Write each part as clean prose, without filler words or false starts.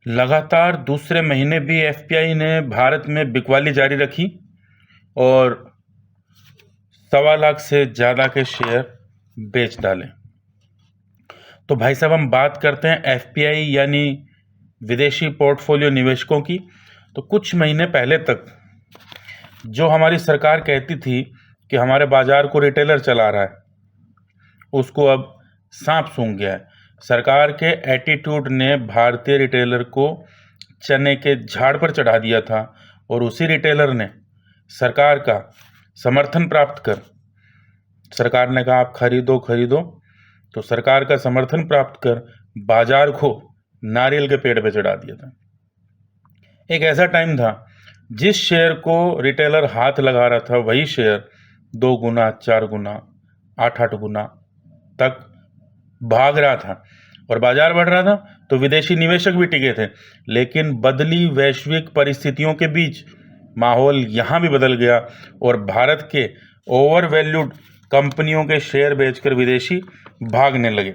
लगातार दूसरे महीने भी एफपीआई ने भारत में बिकवाली जारी रखी और 1.25 लाख से ज़्यादा के शेयर बेच डाले। तो भाई साहब, हम बात करते हैं एफपीआई यानी विदेशी पोर्टफोलियो निवेशकों की। तो कुछ महीने पहले तक जो हमारी सरकार कहती थी कि हमारे बाजार को रिटेलर चला रहा है, उसको अब सांप सूंघ गया है। सरकार के एटीट्यूड ने भारतीय रिटेलर को चने के झाड़ पर चढ़ा दिया था और उसी रिटेलर ने सरकार का समर्थन प्राप्त कर, सरकार ने कहा आप खरीदो खरीदो, तो सरकार का समर्थन प्राप्त कर बाजार को नारियल के पेड़ पे चढ़ा दिया था। एक ऐसा टाइम था जिस शेयर को रिटेलर हाथ लगा रहा था वही शेयर 2 गुना 4 गुना 8 गुना तक भाग रहा था और बाजार बढ़ रहा था, तो विदेशी निवेशक भी टिके थे। लेकिन बदली वैश्विक परिस्थितियों के बीच माहौल यहाँ भी बदल गया और भारत के ओवर वैल्यूड कंपनियों के शेयर बेचकर विदेशी भागने लगे।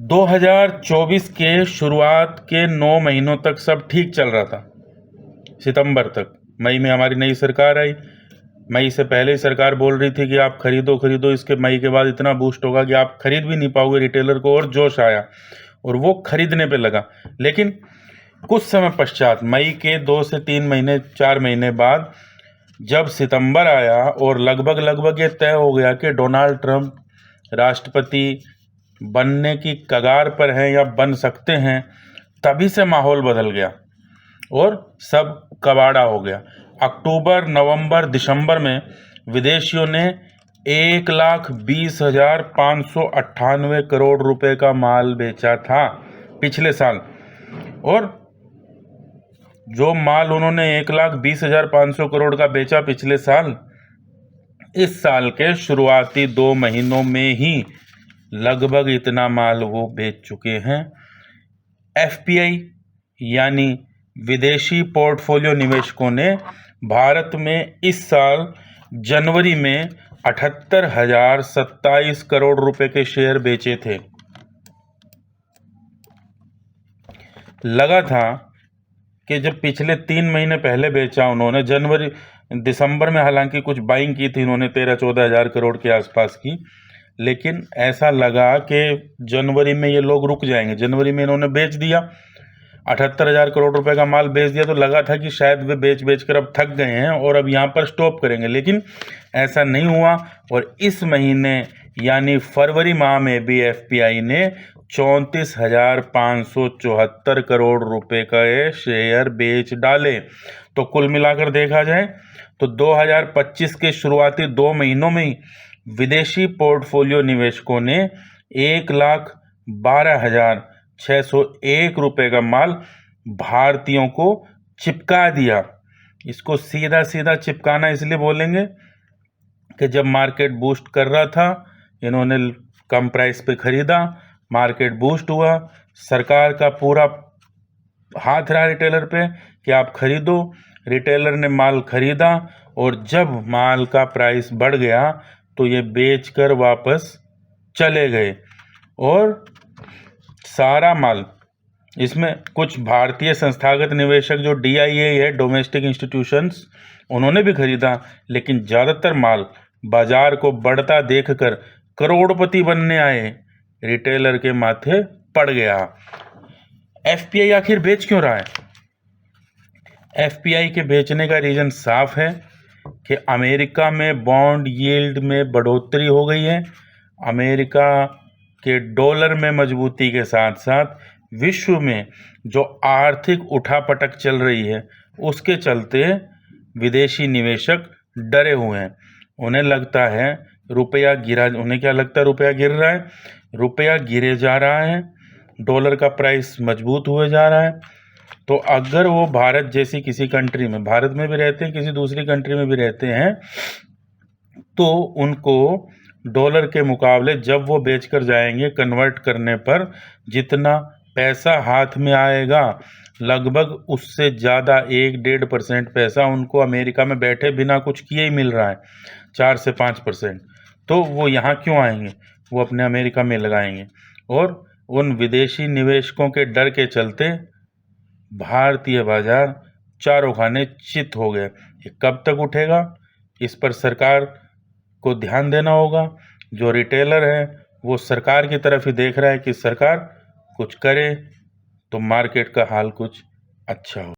2024 के शुरुआत के 9 महीनों तक सब ठीक चल रहा था, सितंबर तक। मई में हमारी नई सरकार आई। मई से पहले ही सरकार बोल रही थी कि आप खरीदो खरीदो, इसके मई के बाद इतना बूस्ट होगा कि आप खरीद भी नहीं पाओगे। रिटेलर को और जोश आया और वो खरीदने पे लगा। लेकिन कुछ समय पश्चात, मई के 2 से 3 महीने 4 महीने बाद, जब सितंबर आया और लगभग ये तय हो गया कि डोनाल्ड ट्रंप राष्ट्रपति बनने की कगार पर हैं या बन सकते हैं, तभी से माहौल बदल गया और सब कबाड़ा हो गया। अक्टूबर, नवंबर, दिसंबर में विदेशियों ने 1,20,598 करोड़ रुपए का माल बेचा था पिछले साल। और जो माल उन्होंने 1,20,500 करोड़ का बेचा पिछले साल, इस साल के शुरुआती 2 महीनों में ही लगभग इतना माल वो बेच चुके हैं। एफपीआई यानी विदेशी पोर्टफोलियो निवेशकों ने भारत में इस साल जनवरी में 78,027 करोड़ रुपए के शेयर बेचे थे। लगा था कि जब पिछले 3 महीने पहले बेचा उन्होंने, जनवरी दिसंबर में हालांकि कुछ बाइंग की थी उन्होंने 13-14 हज़ार करोड़ के आसपास की, लेकिन ऐसा लगा कि जनवरी में ये लोग रुक जाएंगे। जनवरी में इन्होंने बेच दिया, 78,000 करोड़ रुपए का माल बेच दिया, तो लगा था कि शायद वे बेच कर अब थक गए हैं और अब यहाँ पर स्टॉप करेंगे। लेकिन ऐसा नहीं हुआ और इस महीने यानी फरवरी माह में भी एफपीआई ने 34,574 करोड़ रुपए का शेयर बेच डाले। तो कुल मिलाकर देखा जाए तो 2025 के शुरुआती 2 महीनों में ही विदेशी पोर्टफोलियो निवेशकों ने 1,12,601 रुपए का माल भारतीयों को चिपका दिया। इसको सीधा सीधा चिपकाना इसलिए बोलेंगे कि जब मार्केट बूस्ट कर रहा था, इन्होंने कम प्राइस पे खरीदा, मार्केट बूस्ट हुआ, सरकार का पूरा हाथ रहा रिटेलर पे कि आप खरीदो। रिटेलर ने माल खरीदा और जब माल का प्राइस बढ़ गया तो ये बेचकर वापस चले गए और सारा माल, इसमें कुछ भारतीय संस्थागत निवेशक जो डीआईए है, डोमेस्टिक इंस्टीट्यूशंस, उन्होंने भी खरीदा, लेकिन ज़्यादातर माल बाजार को बढ़ता देखकर करोड़पति बनने आए रिटेलर के माथे पड़ गया। एफपीआई आखिर बेच क्यों रहा है? एफपीआई के बेचने का रीज़न साफ है कि अमेरिका में बॉन्ड यील्ड में बढ़ोतरी हो गई है। अमेरिका के डॉलर में मजबूती के साथ साथ विश्व में जो आर्थिक उठापटक चल रही है, उसके चलते विदेशी निवेशक डरे हुए हैं। उन्हें लगता है रुपया गिरा, उन्हें क्या लगता है रुपया गिर रहा है, रुपया गिरे जा रहा है, डॉलर का प्राइस मजबूत हुए जा रहा है। तो अगर वो भारत जैसी किसी कंट्री में, भारत में भी रहते हैं, किसी दूसरी कंट्री में भी रहते हैं, तो उनको डॉलर के मुकाबले जब वो बेचकर जाएंगे कन्वर्ट करने पर जितना पैसा हाथ में आएगा, लगभग उससे ज़्यादा 1-1.5% पैसा उनको अमेरिका में बैठे बिना कुछ किए ही मिल रहा है, 4 से 5%। तो वो यहाँ क्यों आएंगे? वो अपने अमेरिका में लगाएंगे और उन विदेशी निवेशकों के डर के चलते भारतीय बाजार चारों खाने चित हो गए। ये कब तक उठेगा, इस पर सरकार को ध्यान देना होगा। जो रिटेलर है वो सरकार की तरफ ही देख रहा है कि सरकार कुछ करे तो मार्केट का हाल कुछ अच्छा हो।